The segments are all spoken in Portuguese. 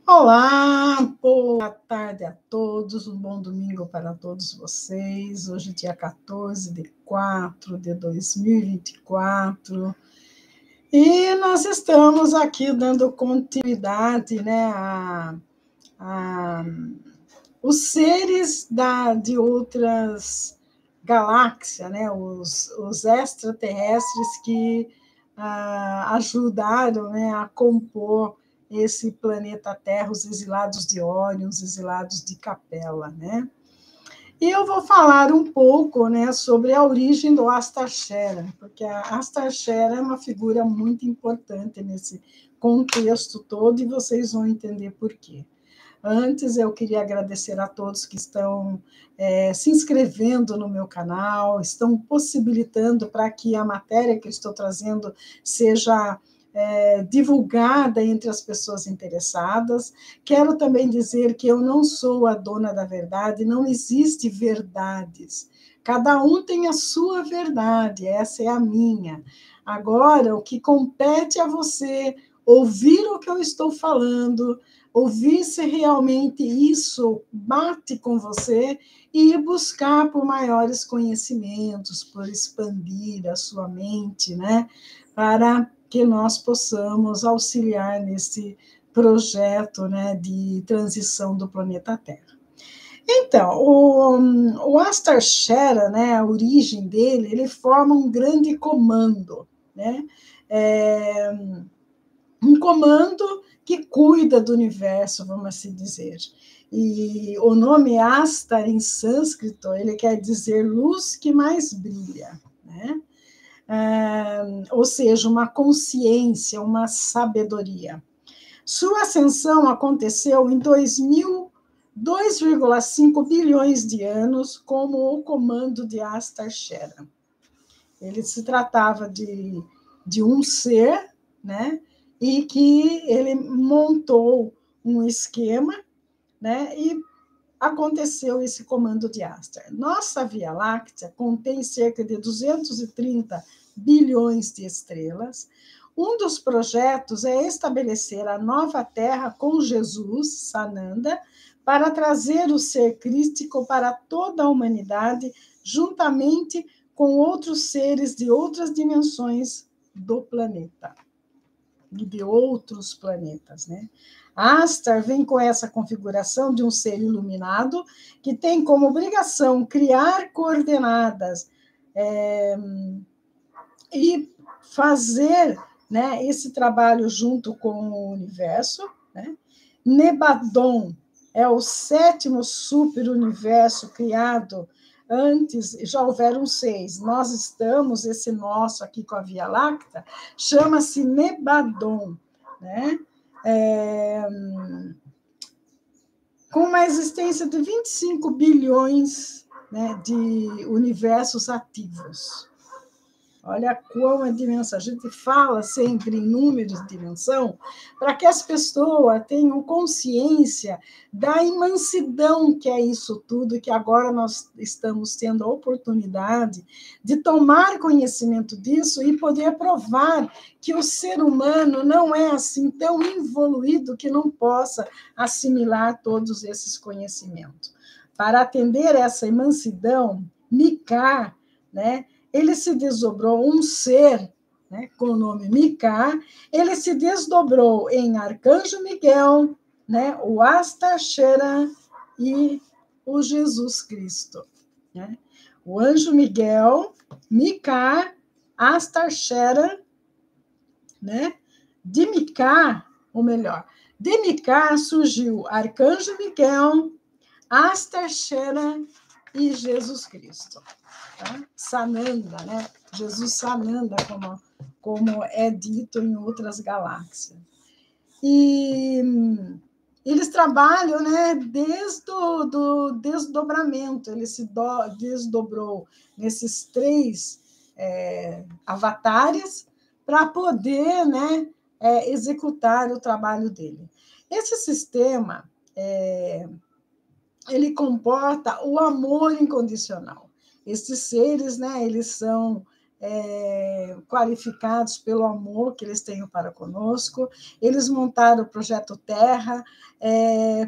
Olá, boa tarde a todos, um bom domingo para todos vocês. Hoje, dia 14 de 4 de 2024, e nós estamos aqui dando continuidade, né, a os seres de outras galáxias, né, os extraterrestres que ajudaram, né, a compor esse planeta Terra, os exilados de Órion, os exilados de Capela, né? E eu vou falar um pouco, né, sobre a origem do Astaxera, porque a Astaxera é uma figura muito importante nesse contexto todo e vocês vão entender por quê. Antes, eu queria agradecer a todos que estão se inscrevendo no meu canal, estão possibilitando para que a matéria que eu estou trazendo seja divulgada entre as pessoas interessadas. Quero também dizer que eu não sou a dona da verdade, não existe verdades. Cada um tem a sua verdade, essa é a minha. Agora, o que compete a você ouvir o que eu estou falando, ouvir se realmente isso bate com você e buscar por maiores conhecimentos, por expandir a sua mente, né? Para que nós possamos auxiliar nesse projeto, né, de transição do planeta Terra. Então, o Astaxera, né, a origem dele, ele forma um grande comando, né? Um comando que cuida do universo, vamos assim dizer. E o nome Astar, em sânscrito, ele quer dizer luz que mais brilha, né? Ou seja, uma consciência, uma sabedoria. Sua ascensão aconteceu em 2,5 bilhões de anos como o comando de Astaxera. Ele se tratava de um ser, né, e que ele montou um esquema, né, e aconteceu esse comando de Astar. Nossa Via Láctea contém cerca de 230 bilhões de estrelas. Um dos projetos é estabelecer a nova Terra com Jesus, Sananda, para trazer o ser crístico para toda a humanidade, juntamente com outros seres de outras dimensões do planeta, de outros planetas, né? Astar vem com essa configuração de um ser iluminado que tem como obrigação criar coordenadas e fazer, né, esse trabalho junto com o universo, né? Nebadon é o 7º superuniverso criado. Antes, já houveram 6. Nós estamos, esse nosso aqui com a Via Láctea, chama-se Nebadon, né? Com uma existência de 25 bilhões, né, de universos ativos. Olha qual é a dimensão. A gente fala sempre em números de dimensão para que as pessoas tenham consciência da imensidão que é isso tudo, que agora nós estamos tendo a oportunidade de tomar conhecimento disso e poder provar que o ser humano não é assim tão evoluído que não possa assimilar todos esses conhecimentos. Para atender essa imensidão, Mika, né, ele se desdobrou um ser, né, com o nome Mika, ele se desdobrou em Arcanjo Miguel, né, o Astaxera e o Jesus Cristo, né? O anjo Miguel, Mika, Astaxera, né? De Mika, ou melhor, de Mika surgiu Arcanjo Miguel, Astaxera e Jesus Cristo. Tá? Sananda, né? Jesus Sananda, como é dito em outras galáxias. E eles trabalham, né, desde o desdobramento, ele se desdobrou nesses 3 avatares para poder, né, executar o trabalho dele. Esse sistema ele comporta o amor incondicional. Esses seres, né, eles são qualificados pelo amor que eles têm para conosco. Eles montaram o Projeto Terra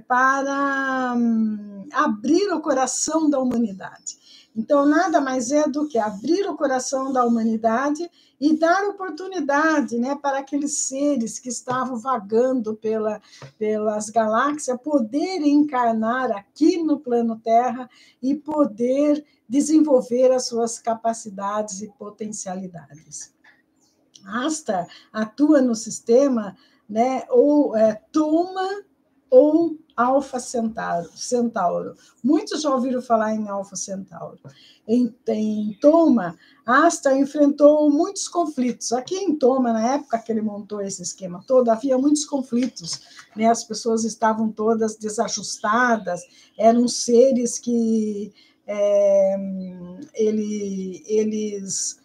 para abrir o coração da humanidade. Então, nada mais é do que abrir o coração da humanidade e dar oportunidade, né, para aqueles seres que estavam vagando pelas galáxias poderem encarnar aqui no plano Terra e poder desenvolver as suas capacidades e potencialidades. Asta atua no sistema, né, ou Toma ou Alfa Centauro. Muitos já ouviram falar em Alfa Centauro. Em Toma, Asta enfrentou muitos conflitos. Aqui em Toma, na época que ele montou esse esquema todo, havia muitos conflitos, né? As pessoas estavam todas desajustadas, eram seres que eles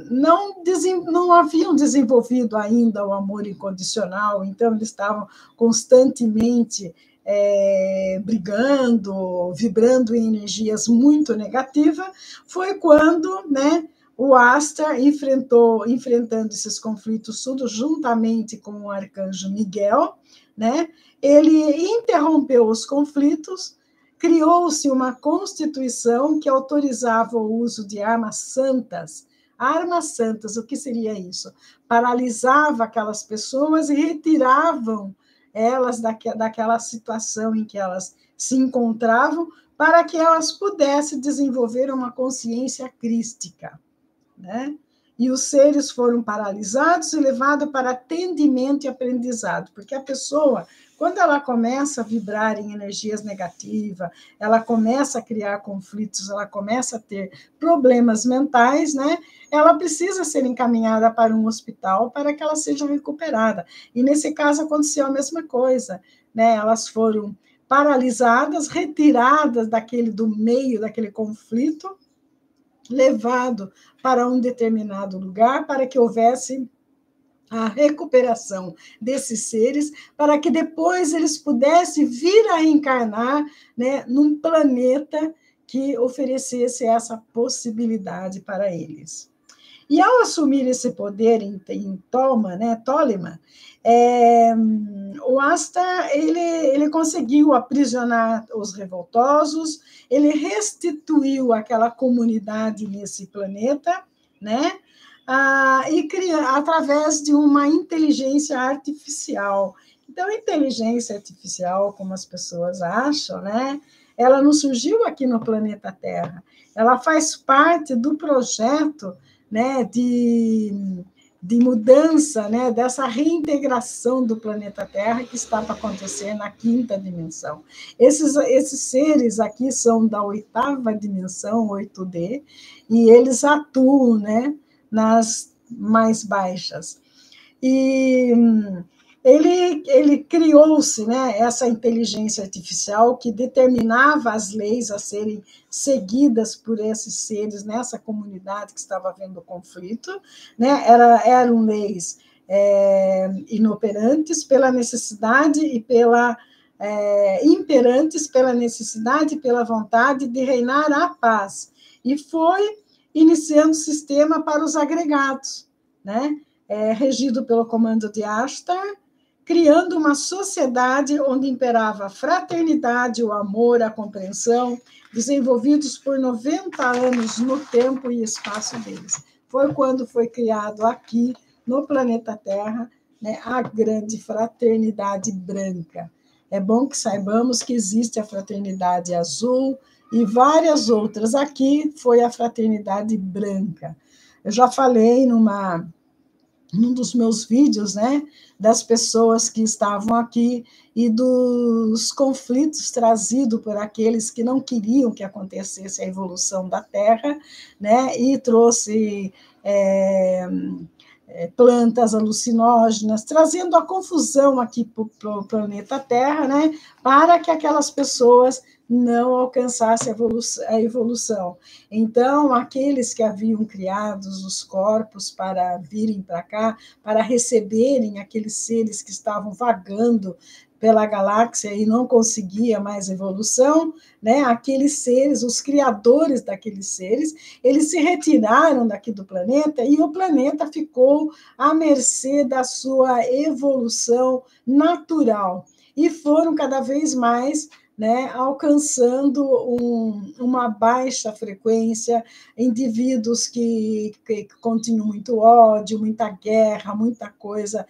não haviam desenvolvido ainda o amor incondicional, então eles estavam constantemente brigando, vibrando em energias muito negativas. Foi quando, né, o Asta enfrentando esses conflitos tudo juntamente com o arcanjo Miguel, né, ele interrompeu os conflitos, criou-se uma constituição que autorizava o uso de armas santas. Armas santas, o que seria isso? Paralisava aquelas pessoas e retiravam elas daquela situação em que elas se encontravam, para que elas pudessem desenvolver uma consciência crística, né? E os seres foram paralisados e levados para atendimento e aprendizado, porque a pessoa, quando ela começa a vibrar em energias negativas, ela começa a criar conflitos, ela começa a ter problemas mentais, né? Ela precisa ser encaminhada para um hospital para que ela seja recuperada. E nesse caso aconteceu a mesma coisa, né? Elas foram paralisadas, retiradas do meio daquele conflito, levado para um determinado lugar para que houvesse a recuperação desses seres, para que depois eles pudessem vir a reencarnar, né, num planeta que oferecesse essa possibilidade para eles. E ao assumir esse poder em Tolma, né, Tólema, o Asta ele conseguiu aprisionar os revoltosos, ele restituiu aquela comunidade nesse planeta, né, através de uma inteligência artificial. Então, inteligência artificial, como as pessoas acham, né, ela não surgiu aqui no planeta Terra, ela faz parte do projeto, né, de mudança, né, dessa reintegração do planeta Terra que está para acontecer na quinta dimensão. Esses seres aqui são da oitava dimensão, 8D, e eles atuam, né, nas mais baixas. E ele criou-se, né, essa inteligência artificial que determinava as leis a serem seguidas por esses seres nessa comunidade que estava havendo conflito, né? Eram leis inoperantes pela necessidade e imperantes pela necessidade e pela vontade de reinar a paz. E foi iniciando o sistema para os agregados, né? Regido pelo comando de Ashtar, criando uma sociedade onde imperava a fraternidade, o amor, a compreensão, desenvolvidos por 90 anos no tempo e espaço deles. Foi quando foi criado aqui, no planeta Terra, né, a grande fraternidade branca. É bom que saibamos que existe a fraternidade azul e várias outras. Aqui foi a fraternidade branca. Eu já falei num dos meus vídeos, né, das pessoas que estavam aqui e dos conflitos trazidos por aqueles que não queriam que acontecesse a evolução da Terra, né, e trouxe plantas alucinógenas, trazendo a confusão aqui para o planeta Terra, né, para que aquelas pessoas não alcançassem a evolução. Então, aqueles que haviam criado os corpos para virem para cá, para receberem aqueles seres que estavam vagando pela galáxia e não conseguia mais evolução, né? Aqueles seres, os criadores daqueles seres, eles se retiraram daqui do planeta e o planeta ficou à mercê da sua evolução natural. E foram cada vez mais, né, alcançando uma baixa frequência, indivíduos que continuam muito ódio, muita guerra, muita coisa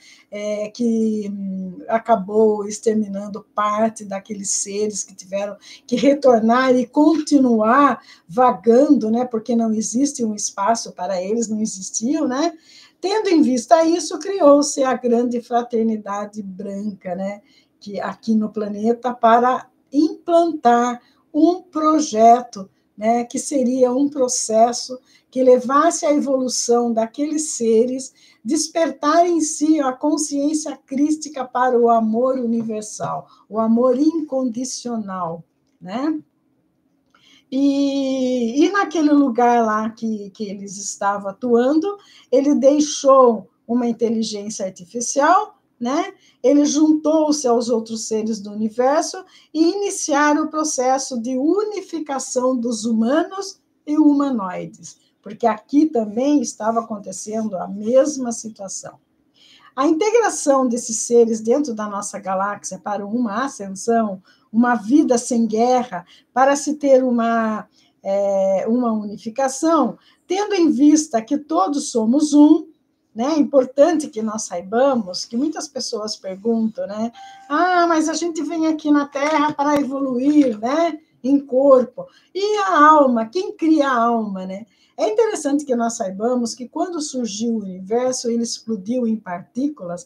que acabou exterminando parte daqueles seres que tiveram que retornar e continuar vagando, né, porque não existe um espaço para eles, não existiam, né? Tendo em vista isso, criou-se a grande fraternidade branca, né, que aqui no planeta, para implantar um projeto, né, que seria um processo que levasse à evolução daqueles seres, despertar em si a consciência crística para o amor universal, o amor incondicional, né? E naquele lugar lá que eles estavam atuando, ele deixou uma inteligência artificial, né? Ele juntou-se aos outros seres do universo e iniciaram o processo de unificação dos humanos e humanoides, porque aqui também estava acontecendo a mesma situação. A integração desses seres dentro da nossa galáxia para uma ascensão, uma vida sem guerra, para se ter uma unificação, tendo em vista que todos somos um, né? É importante que nós saibamos, que muitas pessoas perguntam, né? Ah, mas a gente vem aqui na Terra para evoluir, né? Em corpo. E a alma? Quem cria a alma, né? É interessante que nós saibamos que quando surgiu o universo, ele explodiu em partículas.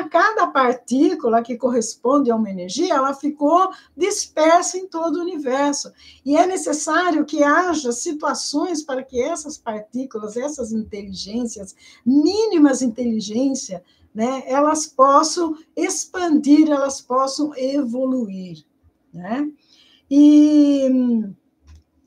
Cada partícula que corresponde a uma energia, ela ficou dispersa em todo o universo. E é necessário que haja situações para que essas partículas, essas inteligências, mínimas inteligência, né, elas possam expandir, elas possam evoluir, né? E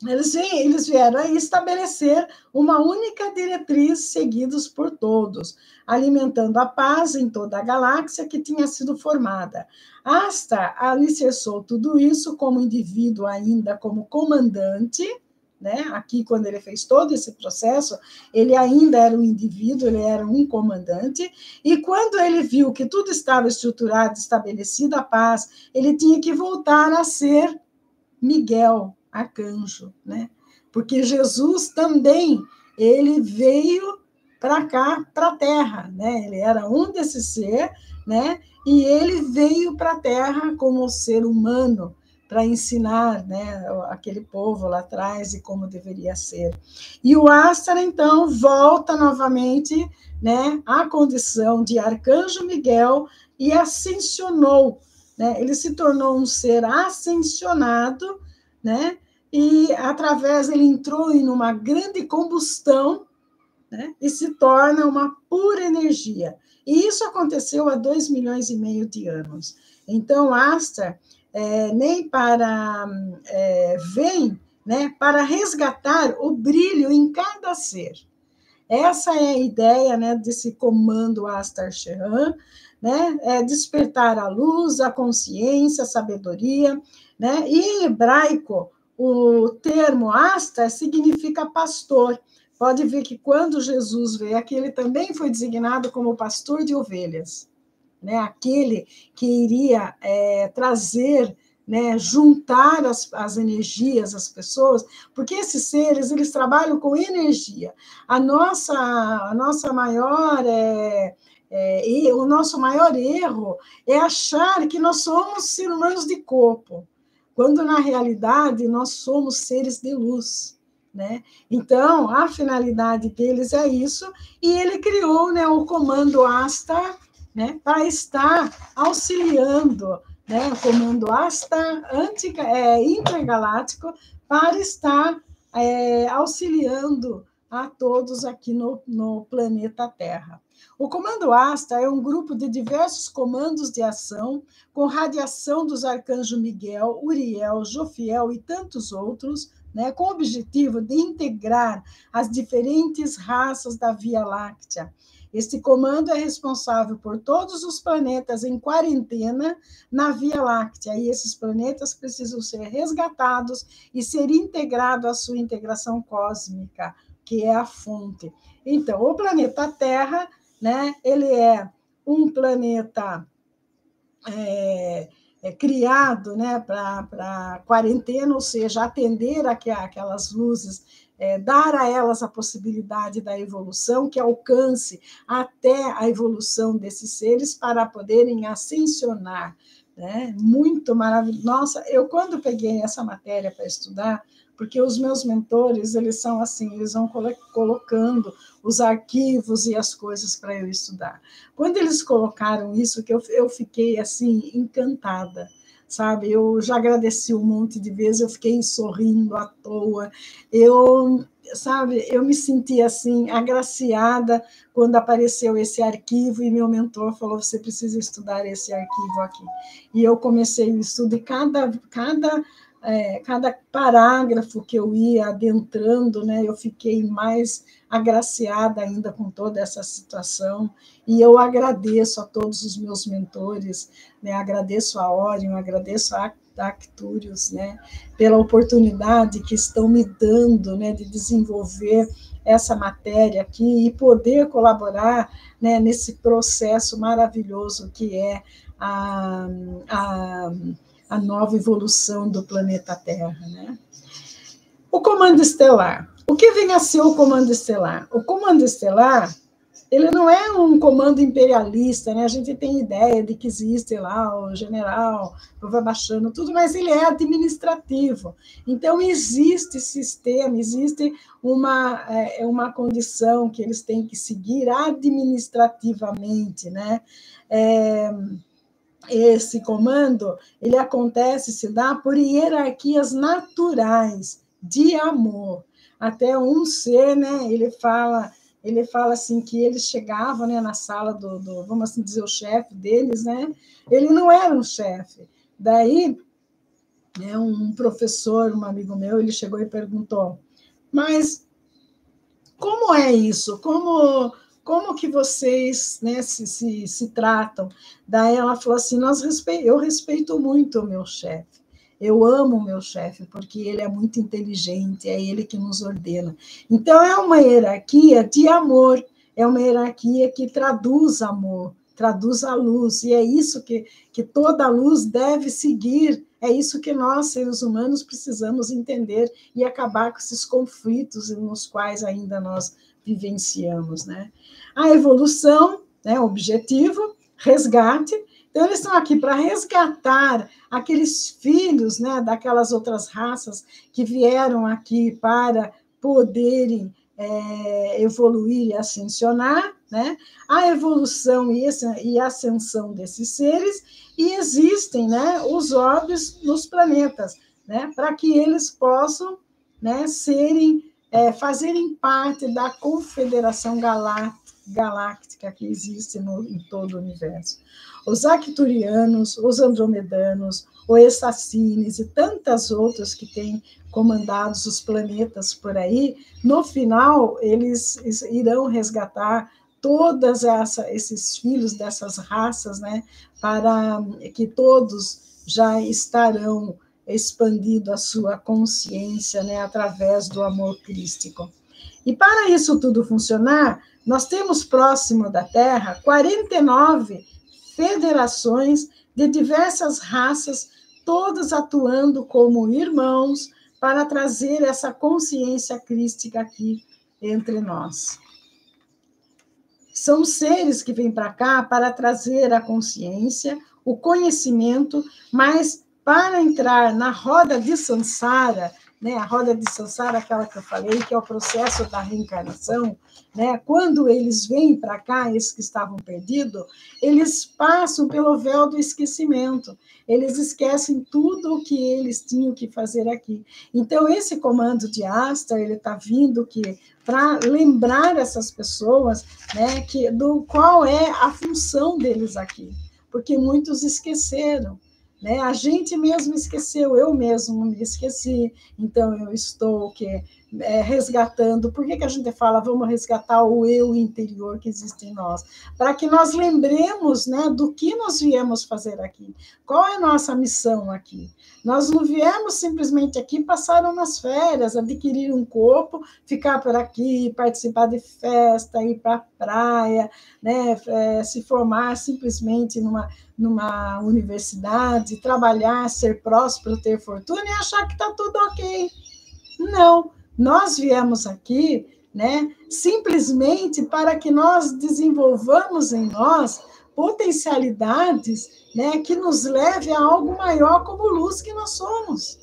eles vieram a estabelecer uma única diretriz seguidos por todos, alimentando a paz em toda a galáxia que tinha sido formada. Asta alicerçou tudo isso como indivíduo ainda como comandante, né? Aqui, quando ele fez todo esse processo, ele ainda era um indivíduo, ele era um comandante, e quando ele viu que tudo estava estruturado, estabelecido, a paz, ele tinha que voltar a ser Miguel, arcanjo, né? Porque Jesus também, ele veio para cá, para a Terra, né? Ele era um desses ser, né? E ele veio para a Terra como ser humano, para ensinar, né, aquele povo lá atrás e como deveria ser. E o Astra, então, volta novamente, né, à condição de arcanjo Miguel e ascensionou, né? Ele se tornou um ser ascensionado, né? E através ele entrou em uma grande combustão, né? E se torna uma pura energia. E isso aconteceu há 2,5 milhões de anos. Então, Asta nem para vem, né, para resgatar o brilho em cada ser. Essa é a ideia, né, desse comando Astar Sheran, né, despertar a luz, a consciência, a sabedoria, né? E em hebraico, o termo Astar significa pastor. Pode ver que quando Jesus veio aqui, ele também foi designado como pastor de ovelhas, né? Aquele que iria trazer, né, juntar as energias, as pessoas, porque esses seres, eles trabalham com energia. A nossa maior o nosso maior erro é achar que nós somos seres humanos de corpo, quando na realidade nós somos seres de luz, né? Então, a finalidade deles é isso, e ele criou, né, o comando Asta, né, para estar auxiliando, né, o comando Asta intergaláctico, para estar auxiliando a todos aqui no planeta Terra. O comando Asta é um grupo de diversos comandos de ação, com radiação dos arcanjos Miguel, Uriel, Jofiel e tantos outros, né, com o objetivo de integrar as diferentes raças da Via Láctea. Este comando é responsável por todos os planetas em quarentena na Via Láctea, e esses planetas precisam ser resgatados e ser integrados à sua integração cósmica, que é a fonte. Então, o planeta Terra, né, ele é um planeta criado, né, para quarentena, ou seja, atender aquelas luzes, dar a elas a possibilidade da evolução, que alcance até a evolução desses seres para poderem ascensionar, né? Muito maravilhoso. Nossa, eu quando peguei essa matéria para estudar, porque os meus mentores, eles são assim, eles vão colocando os arquivos e as coisas para eu estudar. Quando eles colocaram isso, que eu fiquei assim encantada, sabe? Eu já agradeci um monte de vezes, eu fiquei sorrindo à toa. Eu me senti assim agraciada quando apareceu esse arquivo e meu mentor falou: você precisa estudar esse arquivo aqui. E eu comecei o estudo e cada parágrafo que eu ia adentrando, né, eu fiquei mais agraciada ainda com toda essa situação, e eu agradeço a todos os meus mentores, né, agradeço a Orion, agradeço a Arcturius, né, pela oportunidade que estão me dando, né, de desenvolver essa matéria aqui e poder colaborar, né, nesse processo maravilhoso que é a nova evolução do planeta Terra, né? O comando estelar. O que vem a ser o comando estelar? O comando estelar, ele não é um comando imperialista, né? A gente tem ideia de que existe lá o general, vai baixando tudo, mas ele é administrativo. Então, existe sistema, existe uma condição que eles têm que seguir administrativamente, né? Esse comando, ele acontece, se dá por hierarquias naturais de amor. Até um ser, né, ele fala assim que eles chegavam, né, na sala do vamos assim dizer, o chefe deles, né, ele não era um chefe. Daí, né, um professor, um amigo meu, ele chegou e perguntou: mas como é isso? Como que vocês, né, se tratam? Daí ela falou assim: eu respeito muito o meu chefe, eu amo o meu chefe, porque ele é muito inteligente, é ele que nos ordena. Então, é uma hierarquia de amor, é uma hierarquia que traduz amor, traduz a luz, e é isso que toda luz deve seguir, é isso que nós, seres humanos, precisamos entender e acabar com esses conflitos nos quais ainda nós vivenciamos, né? A evolução, né, objetivo, resgate. Então, eles estão aqui para resgatar aqueles filhos, né, daquelas outras raças que vieram aqui para poderem evoluir e ascensionar, né? A evolução e ascensão desses seres, e existem, né, os orbes nos planetas, né, para que eles possam, né, fazerem parte da confederação galáctica que existe em todo o universo. Os Arcturianos, os Andromedanos, os Essacines e tantas outras que têm comandados os planetas por aí, no final, eles irão resgatar todos esses filhos dessas raças, né, para que todos já estarão expandido a sua consciência, né, através do amor crístico. E para isso tudo funcionar, nós temos próximo da Terra 49 federações de diversas raças, todas atuando como irmãos para trazer essa consciência crística aqui entre nós. São seres que vêm para cá para trazer a consciência, o conhecimento, mas para entrar na roda de Sansara, né, a roda de Sansara, aquela que eu falei, que é o processo da reencarnação, né, quando eles vêm para cá, esses que estavam perdidos, eles passam pelo véu do esquecimento, eles esquecem tudo o que eles tinham que fazer aqui. Então, esse comando de Asta, ele está vindo para lembrar essas pessoas, né, do qual é a função deles aqui, porque muitos esqueceram. Né? A gente mesmo esqueceu, eu mesmo me esqueci, então eu estou resgatando. Por que a gente fala, vamos resgatar o eu interior que existe em nós? Para que nós lembremos, né, do que nós viemos fazer aqui. Qual é a nossa missão aqui? Nós não viemos simplesmente aqui passar umas férias, adquirir um corpo, ficar por aqui, participar de festa, ir para a praia, né, se formar simplesmente numa universidade, trabalhar, ser próspero, ter fortuna e achar que está tudo ok. Não, nós viemos aqui, né, simplesmente para que nós desenvolvamos em nós potencialidades, né, que nos leve a algo maior como luz que nós somos.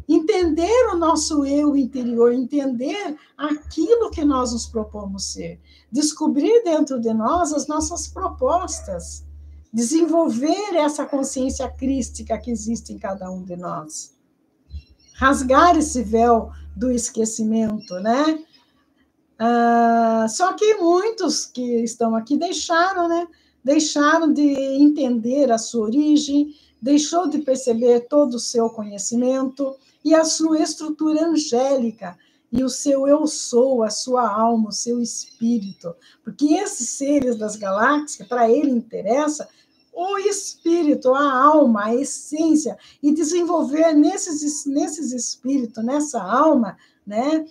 Entender o nosso eu interior, entender aquilo que nós nos propomos ser, descobrir dentro de nós as nossas propostas, desenvolver essa consciência crística que existe em cada um de nós. Rasgar esse véu do esquecimento, né? Só que muitos que estão aqui deixaram, né? Deixaram de entender a sua origem, deixou de perceber todo o seu conhecimento e a sua estrutura angélica, e o seu eu sou, a sua alma, o seu espírito. Porque esses seres das galáxias, para ele interessa o espírito, a alma, a essência, e desenvolver nesses espíritos, nessa alma, né,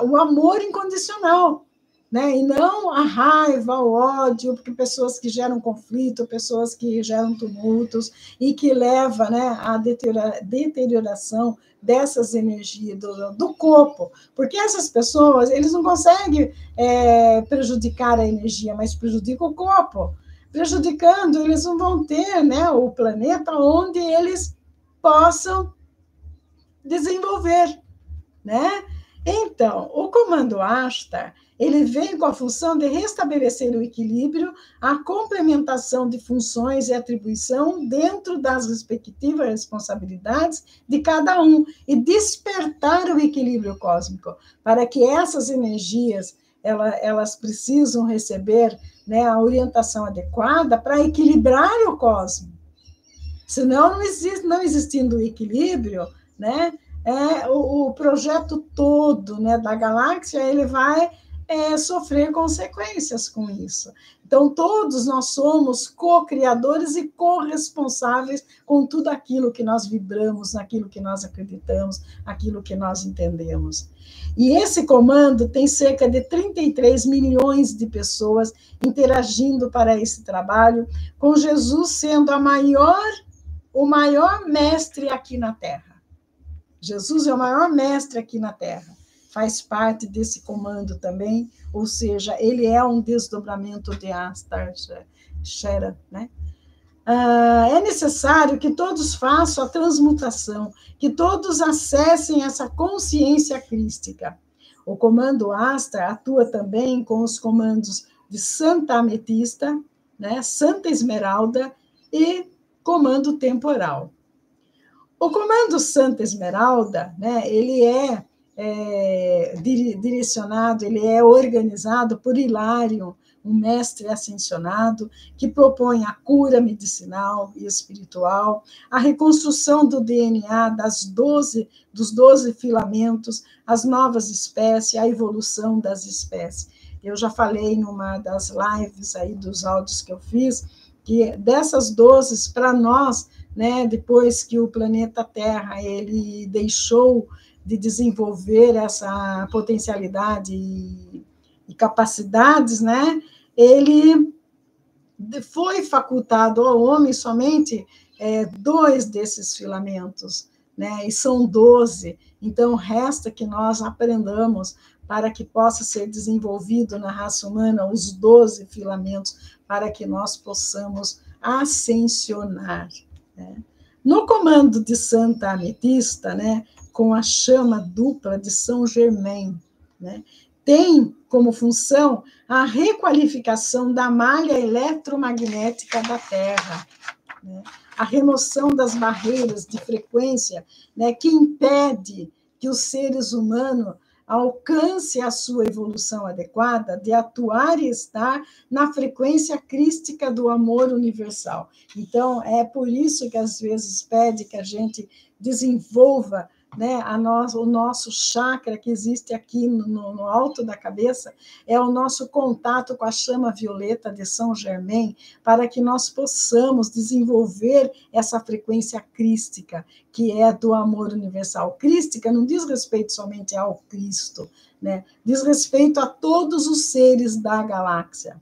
o amor incondicional, né, e não a raiva, o ódio, porque pessoas que geram conflito, pessoas que geram tumultos e que levam, né, à deterioração dessas energias do corpo, porque essas pessoas, eles não conseguem prejudicar a energia, mas prejudicam o corpo. Prejudicando, eles não vão ter, né, o planeta onde eles possam desenvolver, né? Então, o comando Ashtar, ele vem com a função de restabelecer o equilíbrio, a complementação de funções e atribuição dentro das respectivas responsabilidades de cada um e despertar o equilíbrio cósmico, para que essas energias elas precisam receber, né, a orientação adequada para equilibrar o cosmos. Senão, não existindo o equilíbrio, né, o projeto todo, né, da galáxia, ele vai sofrer consequências com isso. Então, todos nós somos co-criadores e corresponsáveis com tudo aquilo que nós vibramos, naquilo que nós acreditamos, aquilo que nós entendemos. E esse comando tem cerca de 33 milhões de pessoas interagindo para esse trabalho, com Jesus sendo o maior mestre aqui na Terra. Jesus é o maior mestre aqui na Terra. Faz parte desse comando também, ou seja, ele é um desdobramento de Ashtar Shera, né? É necessário que todos façam a transmutação, que todos acessem essa consciência crística. O comando Ashtar atua também com os comandos de Santa Ametista, né, Santa Esmeralda e comando temporal. O comando Santa Esmeralda, né, ele é direcionado, ele é organizado por Hilário, um mestre ascensionado, que propõe a cura medicinal e espiritual, a reconstrução do DNA dos 12 filamentos, as novas espécies, a evolução das espécies. Eu já falei numa das lives aí dos áudios que eu fiz, que dessas 12, para nós, né, depois que o planeta Terra ele deixou de desenvolver essa potencialidade e capacidades, né, ele foi facultado ao homem somente 2 desses filamentos, né, e são 12, então resta que nós aprendamos para que possa ser desenvolvido na raça humana os 12 filamentos, para que nós possamos ascensionar, né? No comando de Santa Ametista, né, com a chama dupla de São Germain, né, tem como função a requalificação da malha eletromagnética da Terra, né, a remoção das barreiras de frequência, né, que impede que os seres humanos alcancem a sua evolução adequada de atuar e estar na frequência crística do amor universal. Então, é por isso que às vezes pede que a gente desenvolva, né, o nosso chakra que existe aqui no alto da cabeça, é o nosso contato com a chama violeta de São Germain, para que nós possamos desenvolver essa frequência crística, que é do amor universal. Crística não diz respeito somente ao Cristo, né? Diz respeito a todos os seres da galáxia.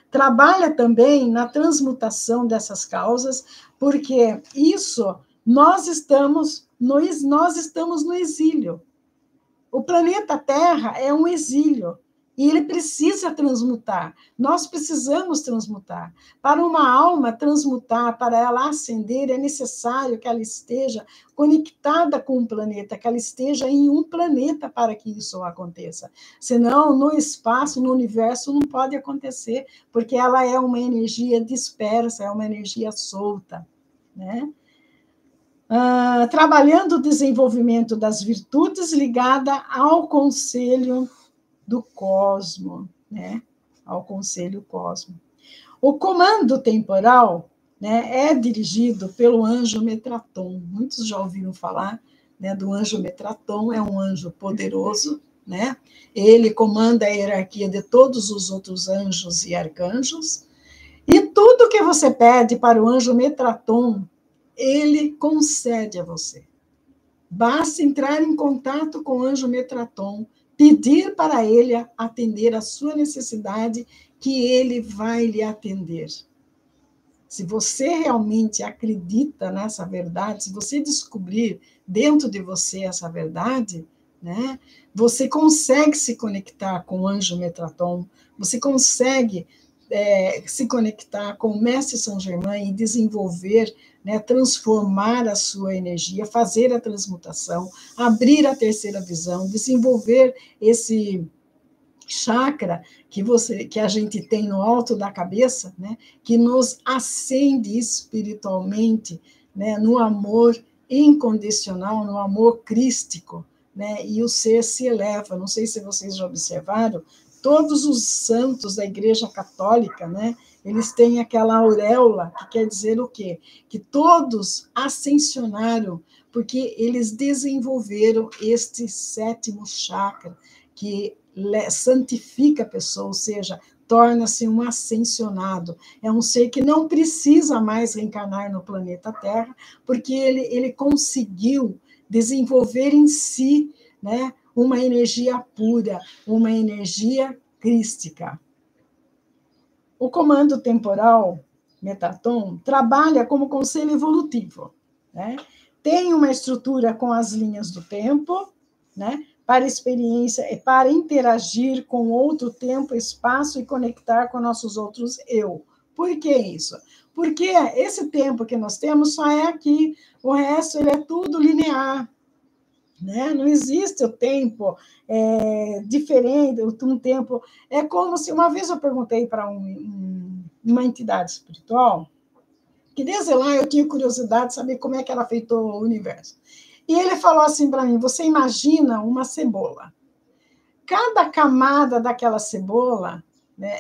Trabalha também na transmutação dessas causas, porque isso nós estamos no exílio. O planeta Terra é um exílio e ele precisa transmutar. Nós precisamos transmutar. Para uma alma transmutar, para ela ascender, é necessário que ela esteja conectada com o planeta, que ela esteja em um planeta para que isso aconteça. Senão, no espaço, no universo, não pode acontecer, porque ela é uma energia dispersa, é uma energia solta, né? Trabalhando o desenvolvimento das virtudes ligada ao conselho do cosmo, né? Ao conselho cosmo. O comando temporal, né, é dirigido pelo anjo Metraton. Muitos já ouviram falar, né, do anjo Metraton, é um anjo poderoso, né? Ele comanda a hierarquia de todos os outros anjos e arcanjos, e tudo que você pede para o anjo Metraton, ele concede a você. Basta entrar em contato com o anjo Metraton, pedir para ele atender a sua necessidade, que ele vai lhe atender. Se você realmente acredita nessa verdade, se você descobrir dentro de você essa verdade, né, você consegue se conectar com o anjo Metraton, você consegue se conectar com o Mestre São Germain e desenvolver, né, transformar a sua energia, fazer a transmutação, abrir a terceira visão, desenvolver esse chakra que a gente tem no alto da cabeça, né, que nos acende espiritualmente, né, no amor incondicional, no amor crístico, né, e o ser se eleva. Não sei se vocês já observaram, todos os santos da Igreja Católica, né, eles têm aquela auréola, que quer dizer o quê? Que todos ascensionaram, porque eles desenvolveram este sétimo chakra, que santifica a pessoa, ou seja, torna-se um ascensionado. É um ser que não precisa mais reencarnar no planeta Terra, porque ele conseguiu desenvolver em si, né, uma energia pura, uma energia crística. O comando temporal, Metatron, trabalha como conselho evolutivo, né? Tem uma estrutura com as linhas do tempo, né? Para experiência e para interagir com outro tempo, espaço e conectar com nossos outros eu. Por que isso? Porque esse tempo que nós temos só é aqui, o resto ele é tudo linear, né? Não existe o tempo diferente, um tempo... É como se... Uma vez eu perguntei para uma entidade espiritual, que desde lá eu tinha curiosidade de saber como é que era feito o universo. E ele falou assim para mim, você imagina uma cebola. Cada camada daquela cebola, né,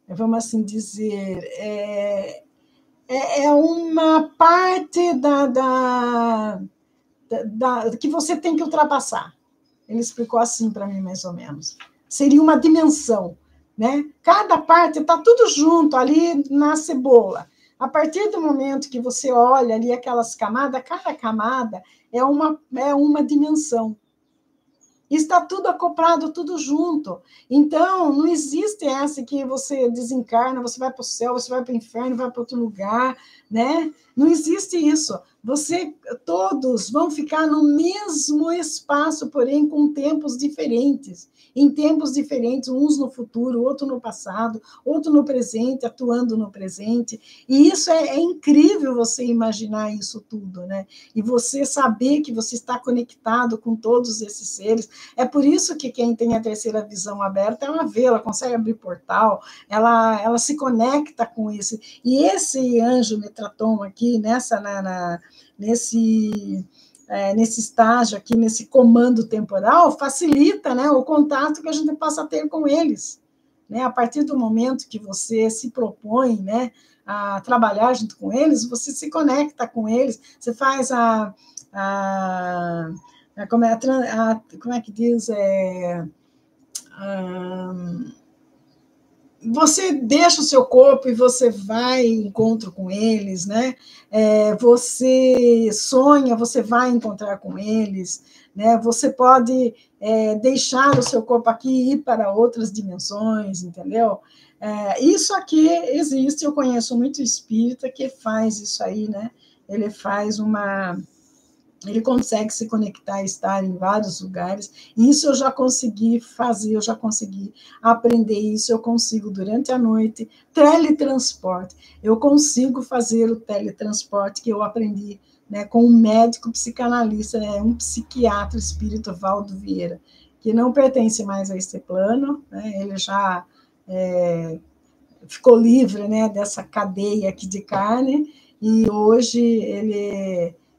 vamos assim dizer, é uma parte que você tem que ultrapassar. Ele explicou assim para mim, mais ou menos. Seria uma dimensão, né? Cada parte está tudo junto ali na cebola. A partir do momento que você olha ali aquelas camadas, cada camada é uma dimensão. Está tudo acoplado, tudo junto. Então, não existe essa que você desencarna, você vai para o céu, você vai para o inferno, vai para outro lugar, né? Não existe isso. Todos vão ficar no mesmo espaço, porém com tempos diferentes. Em tempos diferentes, uns no futuro, outro no passado, outro no presente, atuando no presente. E isso é incrível você imaginar isso tudo, né? E você saber que você está conectado com todos esses seres. É por isso que quem tem a terceira visão aberta, ela vê, ela consegue abrir portal, ela se conecta com isso. E esse anjo Metraton aqui, nesse estágio aqui, nesse comando temporal, facilita, né, o contato que a gente passa a ter com eles. né? A partir do momento que você se propõe, né, a trabalhar junto com eles, você se conecta com eles, você faz como é que diz? Você deixa o seu corpo e você vai em encontro com eles, né? Você sonha, você vai encontrar com eles, né? Você pode deixar o seu corpo aqui e ir para outras dimensões, entendeu? Isso aqui existe, eu conheço muito espírita que faz isso aí, né? Ele consegue se conectar e estar em vários lugares. Isso eu já consegui fazer, eu já consegui aprender isso, eu consigo durante a noite, teletransporte. Eu consigo fazer o teletransporte que eu aprendi, né, com um médico psicanalista, né, um psiquiatra espírita, Valdo Vieira, que não pertence mais a esse plano, né, ele já ficou livre, né, dessa cadeia aqui de carne, e hoje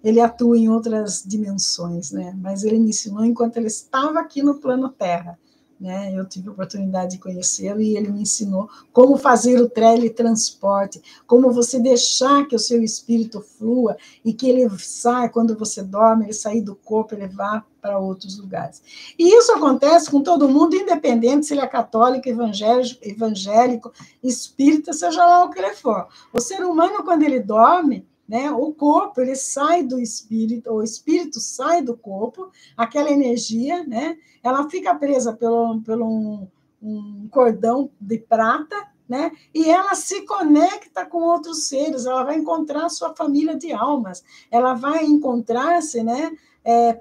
ele atua em outras dimensões, né? Mas ele me ensinou enquanto ele estava aqui no plano Terra, né? Eu tive a oportunidade de conhecê-lo e ele me ensinou como fazer o teletransporte, como você deixar que o seu espírito flua e que ele sai, quando você dorme, ele sair do corpo, ele vá para outros lugares. E isso acontece com todo mundo, independente se ele é católico, evangélico, espírita, seja lá o que ele for. O ser humano, quando ele dorme, né, o corpo ele sai do espírito, o espírito sai do corpo, aquela energia, né, ela fica presa pelo um cordão de prata, né, e ela se conecta com outros seres, ela vai encontrar a sua família de almas, ela vai encontrar-se, né,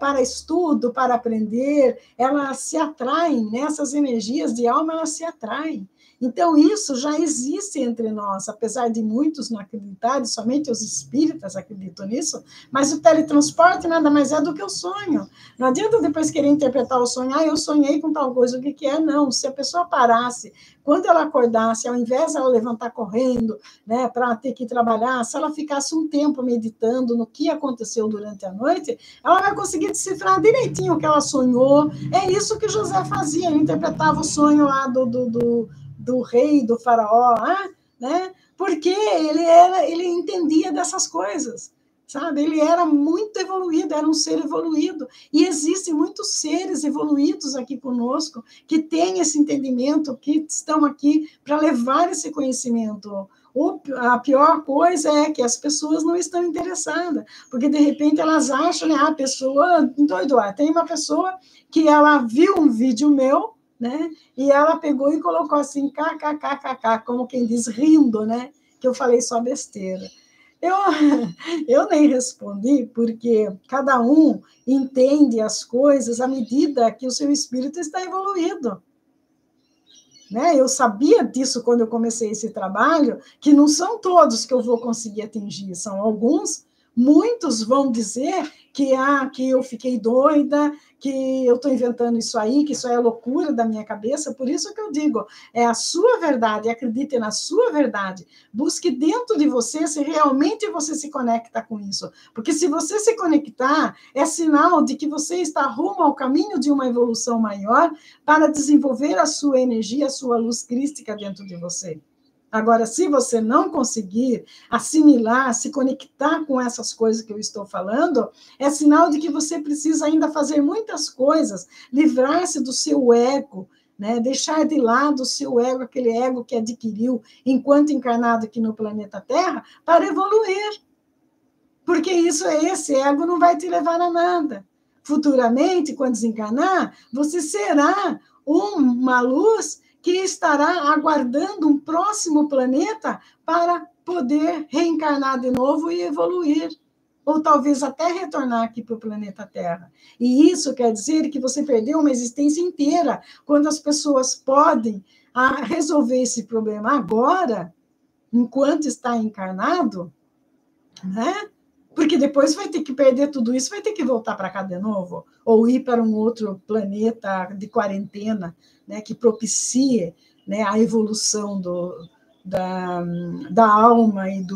para estudo, para aprender, elas se atraem, né, essas energias de alma, elas se atraem. Então, isso já existe entre nós, apesar de muitos não acreditarem, somente os espíritas acreditam nisso, mas o teletransporte nada mais é do que o sonho. Não adianta depois querer interpretar o sonho, eu sonhei com tal coisa, o que é? Não, se a pessoa parasse, quando ela acordasse, ao invés de ela levantar correndo, né, para ter que trabalhar, se ela ficasse um tempo meditando no que aconteceu durante a noite, ela vai conseguir decifrar direitinho o que ela sonhou. É isso que José fazia, ele interpretava o sonho lá do rei, do faraó, né? Porque ele entendia dessas coisas, sabe? Ele era muito evoluído, era um ser evoluído. E existem muitos seres evoluídos aqui conosco que têm esse entendimento, que estão aqui para levar esse conhecimento. A pior coisa é que as pessoas não estão interessadas, porque, de repente, elas acham, né, a pessoa endoidou. Tem uma pessoa que ela viu um vídeo meu, né? E ela pegou e colocou assim, kkkk, como quem diz, rindo, né? Que eu falei só besteira. Eu nem respondi, porque cada um entende as coisas à medida que o seu espírito está evoluído. Né? Eu sabia disso quando eu comecei esse trabalho, que não são todos que eu vou conseguir atingir, são alguns. Muitos vão dizer que eu fiquei doida, que eu estou inventando isso aí, que isso é loucura da minha cabeça. Por isso que eu digo, é a sua verdade, acredite na sua verdade. Busque dentro de você se realmente você se conecta com isso. Porque se você se conectar, é sinal de que você está rumo ao caminho de uma evolução maior para desenvolver a sua energia, a sua luz crística dentro de você. Agora, se você não conseguir assimilar, se conectar com essas coisas que eu estou falando, é sinal de que você precisa ainda fazer muitas coisas, livrar-se do seu ego, né? Deixar de lado o seu ego, aquele ego que adquiriu enquanto encarnado aqui no planeta Terra, para evoluir. Porque esse ego não vai te levar a nada. Futuramente, quando desencarnar, você será uma luz que estará aguardando um próximo planeta para poder reencarnar de novo e evoluir, ou talvez até retornar aqui para o planeta Terra. E isso quer dizer que você perdeu uma existência inteira, quando as pessoas podem resolver esse problema agora, enquanto está encarnado, né? Porque depois vai ter que perder tudo isso, vai ter que voltar para cá de novo, ou ir para um outro planeta de quarentena, né, que propicie, né, a evolução da alma e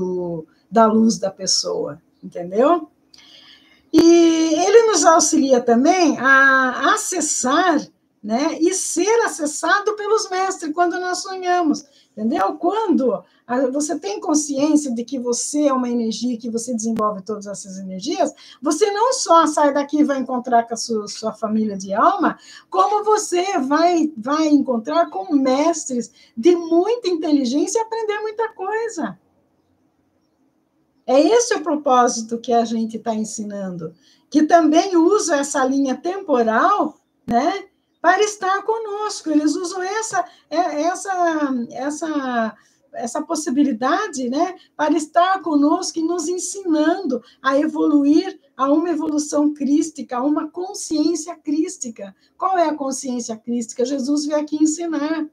da luz da pessoa, entendeu? E ele nos auxilia também a acessar, né? E ser acessado pelos mestres quando nós sonhamos, entendeu? Quando você tem consciência de que você é uma energia, que você desenvolve todas essas energias, você não só sai daqui e vai encontrar com a sua família de alma, como você vai encontrar com mestres de muita inteligência e aprender muita coisa. É esse o propósito que a gente está ensinando, que também usa essa linha temporal, né, para estar conosco. Eles usam essa possibilidade, né, para estar conosco e nos ensinando a evoluir a uma evolução crística, a uma consciência crística. Qual é a consciência crística? Jesus veio aqui ensinar.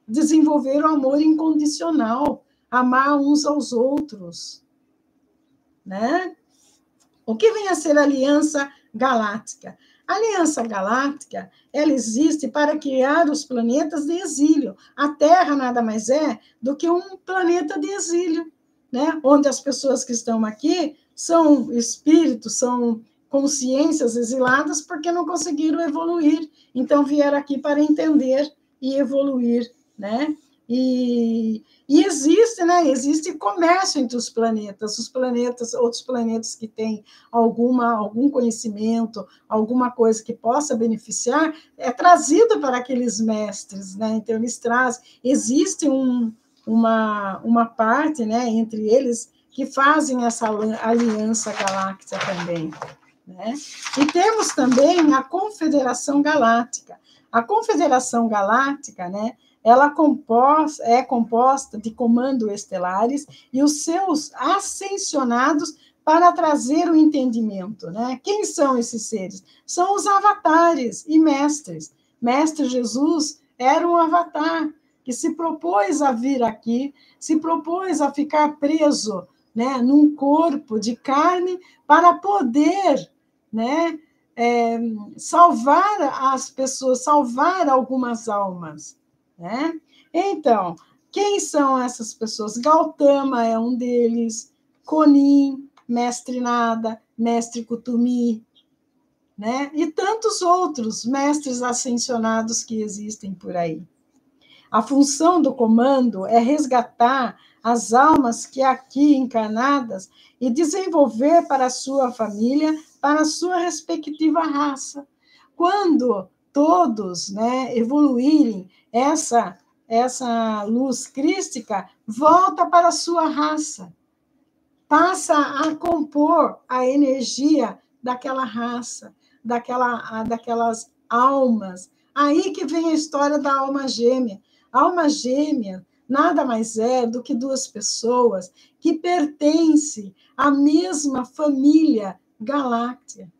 Desenvolver o amor incondicional, amar uns aos outros, né? O que vem a ser a Aliança Galáctica? A Aliança Galáctica, ela existe para criar os planetas de exílio. A Terra nada mais é do que um planeta de exílio, né? Onde as pessoas que estão aqui são espíritos, são consciências exiladas porque não conseguiram evoluir. Então, vieram aqui para entender e evoluir, né? E existe, né? Existe comércio entre os planetas, outros planetas que têm algum conhecimento, alguma coisa que possa beneficiar, é trazido para aqueles mestres, né? Então, eles trazem. Existe uma parte, né, entre eles que fazem essa aliança galáctica também, né? E temos também a Confederação Galáctica. A Confederação Galáctica, né, ela é composta de comandos estelares e os seus ascensionados para trazer o entendimento, né? Quem são esses seres? São os avatares e mestres. Mestre Jesus era um avatar que se propôs a vir aqui, se propôs a ficar preso, né, num corpo de carne para poder, né, salvar as pessoas, salvar algumas almas, né? Então, quem são essas pessoas? Gautama é um deles, Konin, Mestre Nada, Mestre Kutumi, né? E tantos outros mestres ascensionados que existem por aí. A função do comando é resgatar as almas que aqui encarnadas e desenvolver para a sua família, para a sua respectiva raça. Quando todos, né, evoluírem, essa luz crística volta para a sua raça, passa a compor a energia daquela raça, daquelas almas. Aí que vem a história da alma gêmea. A alma gêmea nada mais é do que duas pessoas que pertencem à mesma família galáctea,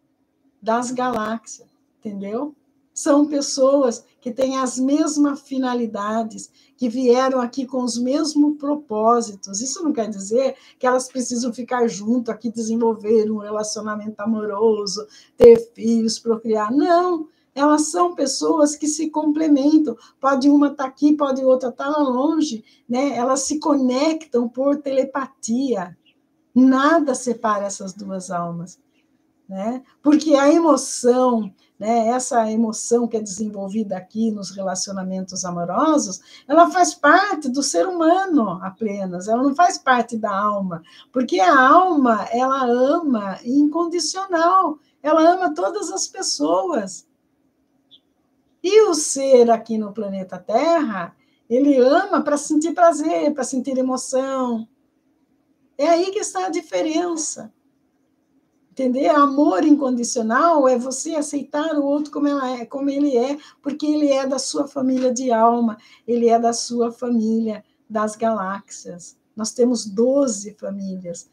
das galáxias, entendeu? São pessoas que têm as mesmas finalidades, que vieram aqui com os mesmos propósitos. Isso não quer dizer que elas precisam ficar junto aqui, desenvolver um relacionamento amoroso, ter filhos, procriar. Não, elas são pessoas que se complementam. Pode uma estar aqui, pode outra estar lá longe, né? Elas se conectam por telepatia. Nada separa essas duas almas, né? Porque a emoção, né, essa emoção que é desenvolvida aqui nos relacionamentos amorosos, ela faz parte do ser humano apenas, ela não faz parte da alma, porque a alma, ela ama incondicional, ela ama todas as pessoas. E o ser aqui no planeta Terra, ele ama para sentir prazer, para sentir emoção. É aí que está a diferença. Entender? Amor incondicional é você aceitar o outro como ele é, porque ele é da sua família de alma, ele é da sua família das galáxias. Nós temos 12 famílias,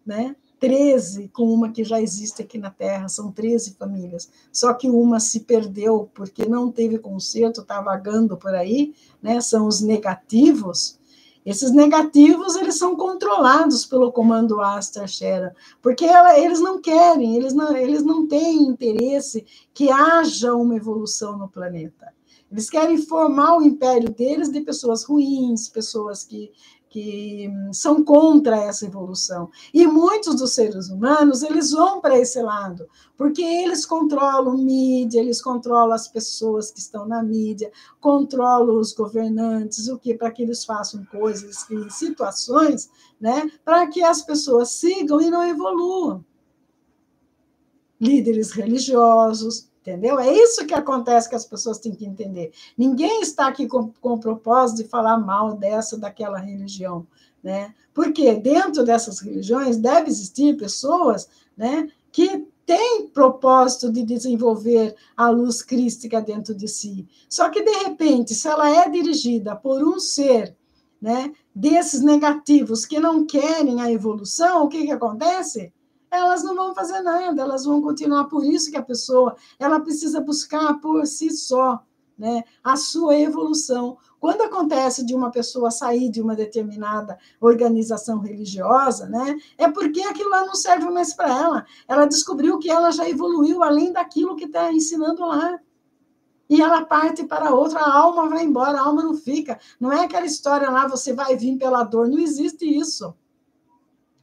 né? 13 com uma que já existe aqui na Terra, são 13 famílias. Só que uma se perdeu porque não teve conserto, está vagando por aí, né? São os negativos. Esses negativos, eles são controlados pelo comando Astar Shera, porque eles não querem, eles não têm interesse que haja uma evolução no planeta. Eles querem formar o império deles de pessoas ruins, pessoas que que são contra essa evolução. E muitos dos seres humanos, eles vão para esse lado, porque eles controlam mídia, eles controlam as pessoas que estão na mídia, controlam os governantes, o que para que eles façam coisas, situações, né, para que as pessoas sigam e não evoluam. Líderes religiosos, entendeu? É isso que acontece, que as pessoas têm que entender. Ninguém está aqui com o propósito de falar mal dessa, daquela religião, né? Porque dentro dessas religiões deve existir pessoas, né, que têm propósito de desenvolver a luz crística dentro de si. Só que, de repente, se ela é dirigida por um ser, né, desses negativos que não querem a evolução, o que acontece? Elas não vão fazer nada, elas vão continuar. Por isso que a pessoa, ela precisa buscar por si só, né, a sua evolução. Quando acontece de uma pessoa sair de uma determinada organização religiosa, né, é porque aquilo lá não serve mais para ela. Ela descobriu que ela já evoluiu além daquilo que está ensinando lá. E ela parte para outra, a alma vai embora, a alma não fica. Não é aquela história lá, você vai vir pela dor, não existe isso.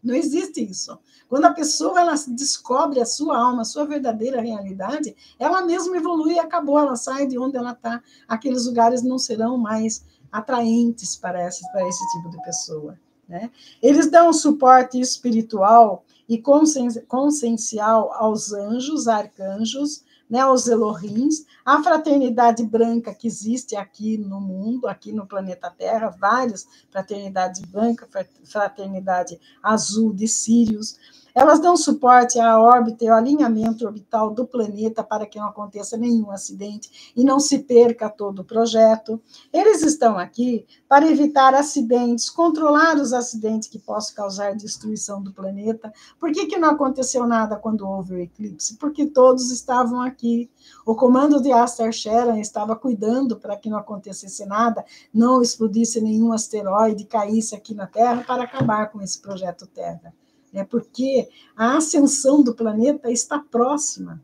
Não existe isso. Quando a pessoa ela descobre a sua alma, a sua verdadeira realidade, ela mesma evolui e acabou, ela sai de onde ela está. Aqueles lugares não serão mais atraentes para esse tipo de pessoa, né? Eles dão suporte espiritual e consciencial aos anjos, arcanjos, né, aos Elohims, a fraternidade branca que existe aqui no mundo, aqui no planeta Terra, várias fraternidades brancas, fraternidade azul de Sírios. Elas dão suporte à órbita e ao alinhamento orbital do planeta para que não aconteça nenhum acidente e não se perca todo o projeto. Eles estão aqui para evitar acidentes, controlar os acidentes que possam causar destruição do planeta. Por que não aconteceu nada quando houve o eclipse? Porque todos estavam aqui. O comando de Astar Sharon estava cuidando para que não acontecesse nada, não explodisse nenhum asteroide, caísse aqui na Terra para acabar com esse projeto Terra. É porque a ascensão do planeta está próxima.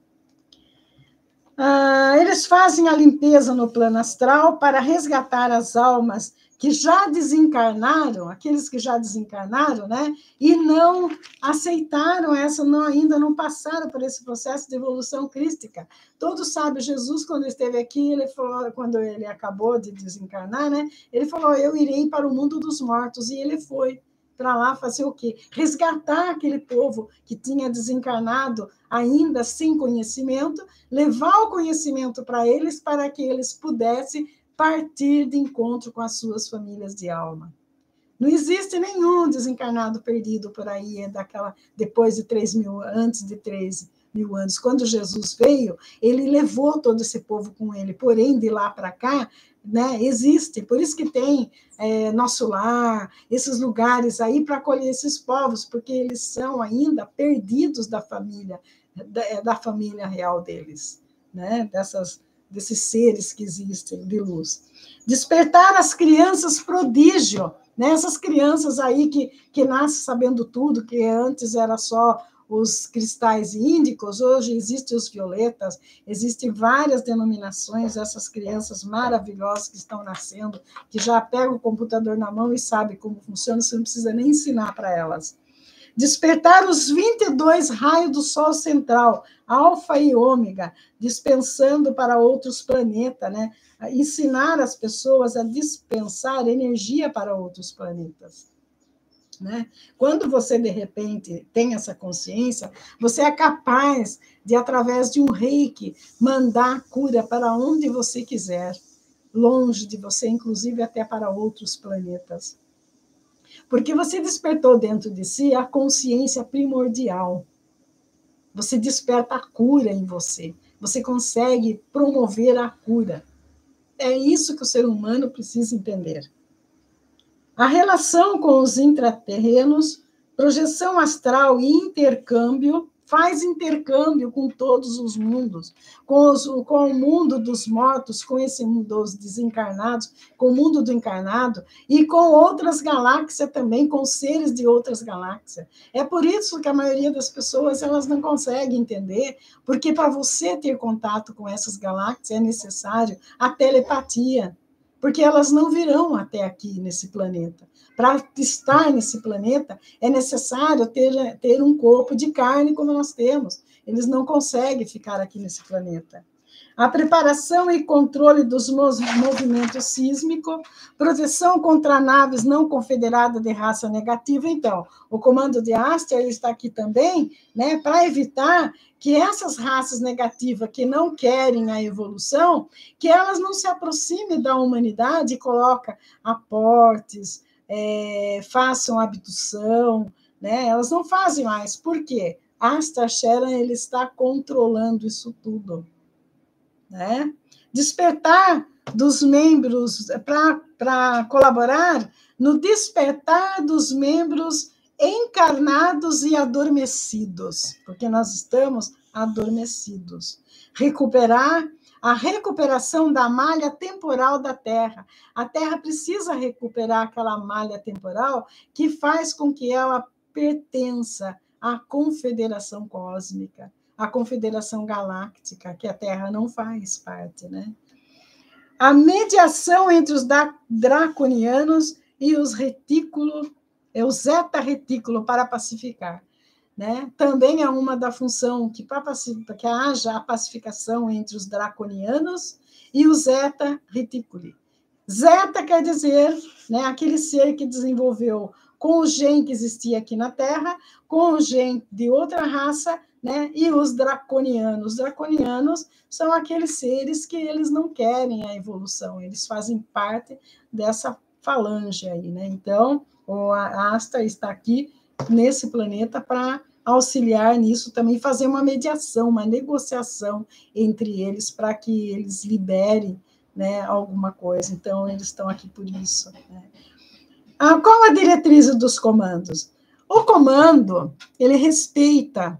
Eles fazem a limpeza no plano astral para resgatar as almas que já desencarnaram, aqueles que já desencarnaram, né, e não aceitaram essa, ainda não passaram por esse processo de evolução crística. Todos sabem, Jesus, quando esteve aqui, ele falou, quando ele acabou de desencarnar, né, ele falou, eu irei para o mundo dos mortos, e ele foi para lá fazer o quê? Resgatar aquele povo que tinha desencarnado ainda sem conhecimento, levar o conhecimento para eles, para que eles pudessem partir de encontro com as suas famílias de alma. Não existe nenhum desencarnado perdido por aí, depois de 3.000, antes de 3.000 anos. Quando Jesus veio, ele levou todo esse povo com ele, porém, de lá para cá, né, existe, por isso que tem Nosso Lar, esses lugares aí para acolher esses povos, porque eles são ainda perdidos da família real deles, né, desses seres que existem de luz. Despertar as crianças prodígio, né, essas crianças aí que nascem sabendo tudo, que antes era só os cristais índicos, hoje existem os violetas, existem várias denominações, essas crianças maravilhosas que estão nascendo, que já pegam o computador na mão e sabem como funciona, você não precisa nem ensinar para elas. Despertar os 22 raios do Sol central, Alfa e Ômega, dispensando para outros planetas, né? Ensinar as pessoas a dispensar energia para outros planetas. Né? Quando você, de repente, tem essa consciência, você é capaz de, através de um reiki, mandar cura para onde você quiser, longe de você, inclusive até para outros planetas. Porque você despertou dentro de si a consciência primordial. Você desperta a cura em você. Você consegue promover a cura. É isso que o ser humano precisa entender. A relação com os intraterrenos, projeção astral e intercâmbio, faz intercâmbio com todos os mundos, com o mundo dos mortos, com esse mundo dos desencarnados, com o mundo do encarnado, e com outras galáxias também, com seres de outras galáxias. É por isso que a maioria das pessoas elas não conseguem entender, porque para você ter contato com essas galáxias é necessário a telepatia. porque elas não virão até aqui nesse planeta. Para estar nesse planeta, é necessário ter um corpo de carne como nós temos. Eles não conseguem ficar aqui nesse planeta. A preparação e controle dos movimentos sísmicos, proteção contra naves não confederadas de raça negativa. Então, o comando de Aster está aqui também, né, para evitar que essas raças negativas que não querem a evolução, que elas não se aproximem da humanidade e coloquem aportes, façam abdução, né? Elas não fazem mais. Por quê? Aster Sheran, ele está controlando isso tudo. Né? Despertar dos membros para colaborar no despertar dos membros encarnados e adormecidos, porque nós estamos adormecidos. Recuperar a recuperação da malha temporal da Terra. A Terra precisa recuperar aquela malha temporal que faz com que ela pertença à confederação cósmica, a Confederação Galáctica, que a Terra não faz parte, né? A mediação entre os draconianos e os retículos, o zeta retículo para pacificar, né? Também é uma da função que haja a pacificação entre os draconianos e o zeta retículo. Zeta quer dizer, né, aquele ser que desenvolveu com o gene que existia aqui na Terra, com o gene de outra raça, né? E os draconianos. Os draconianos são aqueles seres que eles não querem a evolução, eles fazem parte dessa falange aí, né? Então, a Asta está aqui nesse planeta para auxiliar nisso também, fazer uma mediação, uma negociação entre eles para que eles liberem, né, alguma coisa. Então, eles estão aqui por isso, né? Qual a diretriz dos comandos? O comando, ele respeita,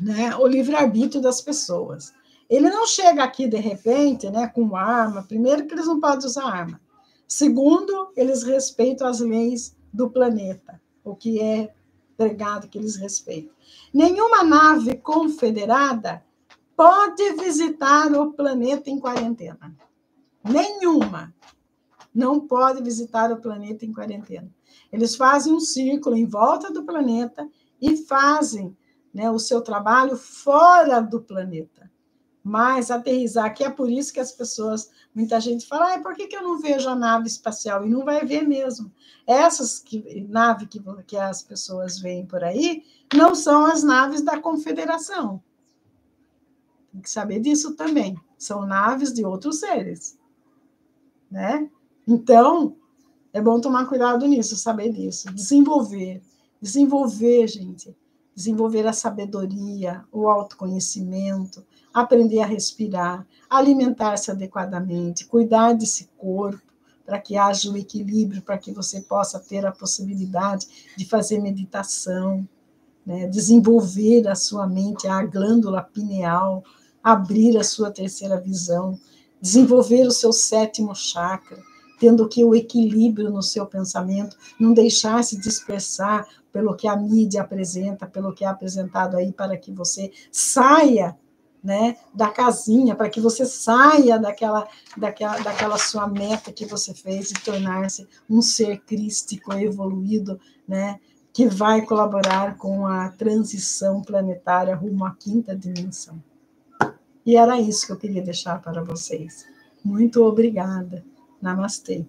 né, o livre-arbítrio das pessoas. Ele não chega aqui, de repente, né, com arma. Primeiro, que eles não podem usar arma. Segundo, eles respeitam as leis do planeta, o que é pregado que eles respeitam. Nenhuma nave confederada pode visitar o planeta em quarentena. Nenhuma. Não pode visitar o planeta em quarentena. Eles fazem um círculo em volta do planeta e fazem, né, o seu trabalho fora do planeta. Mas aterrissar, que é por isso que as pessoas, muita gente fala, por que eu não vejo a nave espacial? E não vai ver mesmo. Essas naves que as pessoas veem por aí não são as naves da Confederação. Tem que saber disso também. São naves de outros seres, né? Então, é bom tomar cuidado nisso, saber disso. Desenvolver, gente. Desenvolver a sabedoria, o autoconhecimento, aprender a respirar, alimentar-se adequadamente, cuidar desse corpo, para que haja o equilíbrio, para que você possa ter a possibilidade de fazer meditação, né? Desenvolver a sua mente, a glândula pineal, abrir a sua terceira visão, desenvolver o seu sétimo chakra, tendo que o equilíbrio no seu pensamento, não deixar se dispersar pelo que a mídia apresenta, pelo que é apresentado aí, para que você saia, né, da casinha, para que você saia daquela sua meta que você fez de tornar-se um ser crístico, evoluído, né, que vai colaborar com a transição planetária rumo à quinta dimensão. E era isso que eu queria deixar para vocês. Muito obrigada. Namastê.